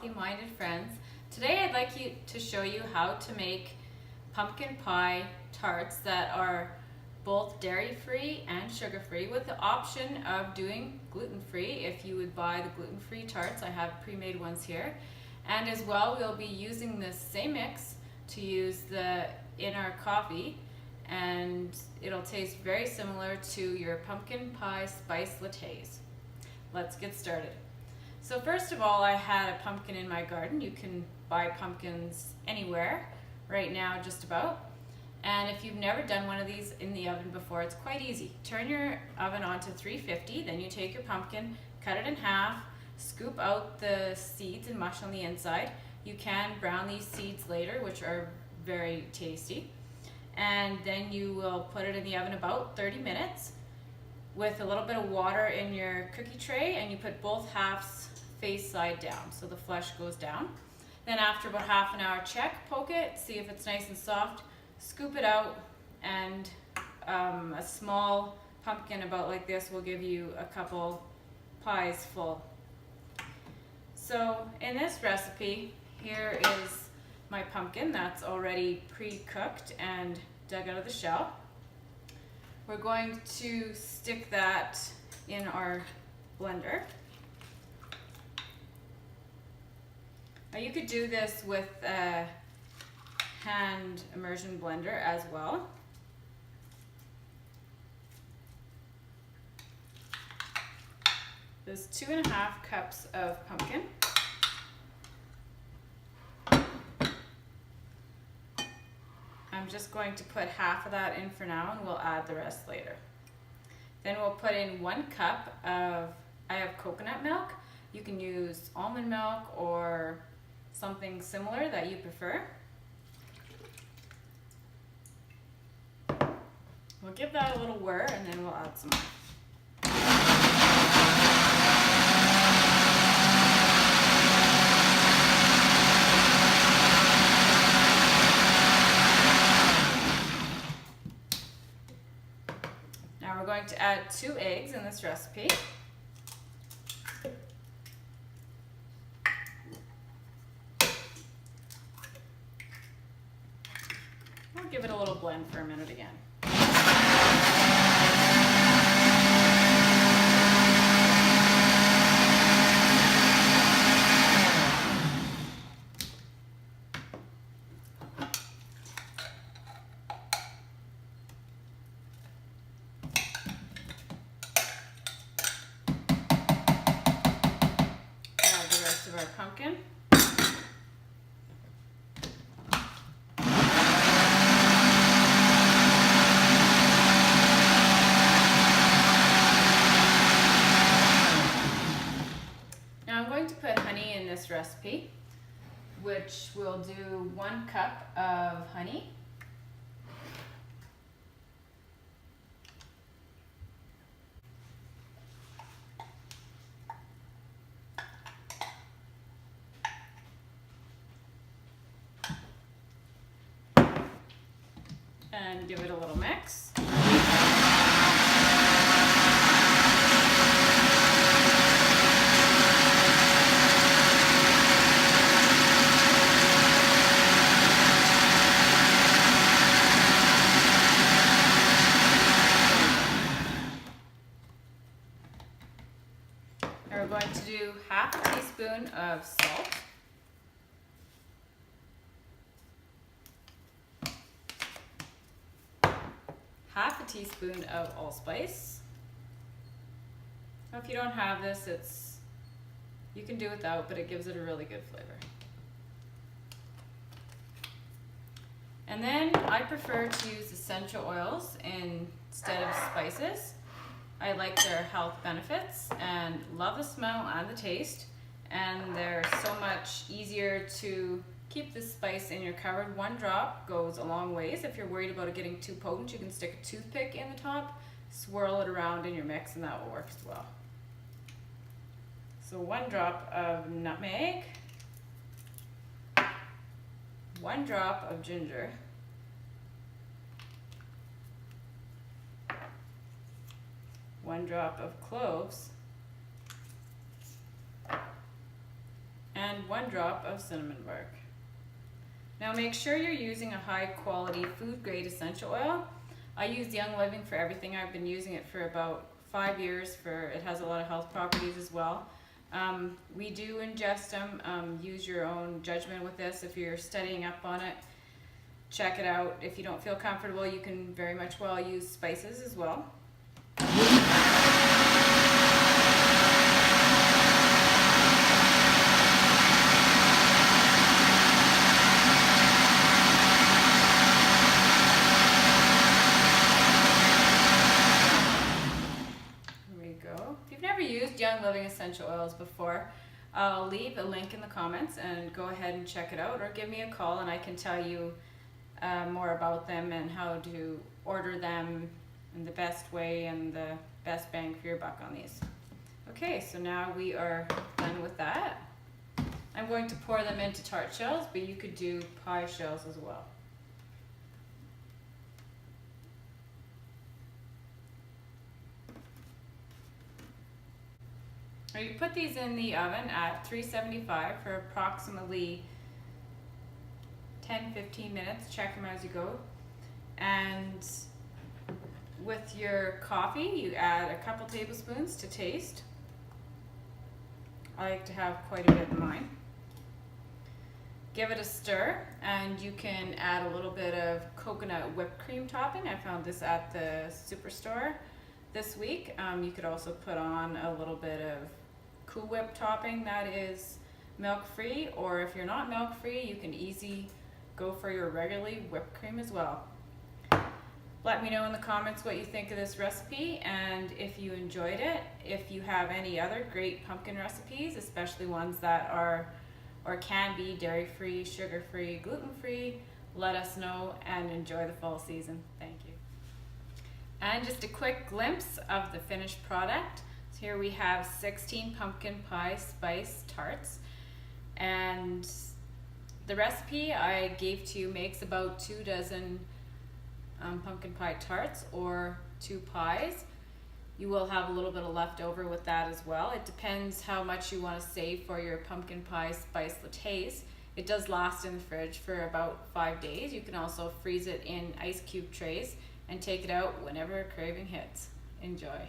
healthy-minded friends. Today I'd like to show you how to make pumpkin pie tarts that are both dairy-free and sugar-free, with the option of doing gluten-free if you would buy the gluten-free tarts. I have pre-made ones here. And as well, we'll be using this same mix to use in our coffee, and it'll taste very similar to your pumpkin pie spice lattes. Let's get started. So first of all, I had a pumpkin in my garden. You can buy pumpkins anywhere right now, just about. And if you've never done one of these in the oven before, it's quite easy. Turn your oven on to 350, then you take your pumpkin, cut it in half, scoop out the seeds and mush on the inside. You can brown these seeds later, which are very tasty. And then you will put it in the oven about 30 minutes with a little bit of water in your cookie tray, and you put both halves face side down so the flesh goes down. Then after about half an hour, check, poke it, see if it's nice and soft, scoop it out, and a small pumpkin about like this will give you a couple pies full. So in this recipe, here is my pumpkin that's already pre-cooked and dug out of the shell. We're going to stick that in our blender. Now you could do this with a hand immersion blender as well. There's 2.5 cups of pumpkin. I'm just going to put half of that in for now, and we'll add the rest later. Then we'll put in 1 cup of, I have coconut milk. You can use almond milk or something similar that you prefer. We'll give that a little whir, and then we'll add some more. Now we're going to add 2 eggs in this recipe. We'll give it a little blend for a minute again. Of our pumpkin. Now I'm going to put honey in this recipe, which will do 1 cup of honey. And give it a little mix. And we're going to do half a teaspoon of salt. Half a teaspoon of allspice. Now if you don't have this, you can do without, but it gives it a really good flavor. And then I prefer to use essential oils instead of spices. I like their health benefits and love the smell and the taste, and they're so much easier to keep the spice in your cupboard. 1 drop goes a long ways. If you're worried about it getting too potent, you can stick a toothpick in the top, swirl it around in your mix, and that will work as well. So 1 drop of nutmeg, 1 drop of ginger, 1 drop of cloves, and 1 drop of cinnamon bark. Now make sure you're using a high quality food grade essential oil. I use Young Living for everything. I've been using it for about 5 years. It has a lot of health properties as well. We do ingest them. Use your own judgment with this. If you're studying up on it, check it out. If you don't feel comfortable, you can very much well use spices as well. Young Living essential oils before, I'll leave a link in the comments and go ahead and check it out, or give me a call and I can tell you more about them and how to order them in the best way and the best bang for your buck on these. Okay, so now we are done with that. I'm going to pour them into tart shells, but you could do pie shells as well. Now you put these in the oven at 375 for approximately 10-15 minutes. Check them as you go. And with your coffee, you add a couple tablespoons to taste. I like to have quite a bit in mine. Give it a stir, and you can add a little bit of coconut whipped cream topping. I found this at the superstore this week. You could also put on a little bit of Cool Whip topping that is milk free, or if you're not milk free, you can easily go for your regularly whipped cream as well. Let me know in the comments what you think of this recipe and if you enjoyed it. If you have any other great pumpkin recipes, especially ones that are or can be dairy free, sugar free, gluten free, let us know, and enjoy the fall season. Thank you. And just a quick glimpse of the finished product. Here we have 16 pumpkin pie spice tarts, and the recipe I gave to you makes about 2 dozen pumpkin pie tarts or 2 pies. You will have a little bit of leftover with that as well. It depends how much you want to save for your pumpkin pie spice lattes. It does last in the fridge for about 5 days. You can also freeze it in ice cube trays and take it out whenever a craving hits. Enjoy.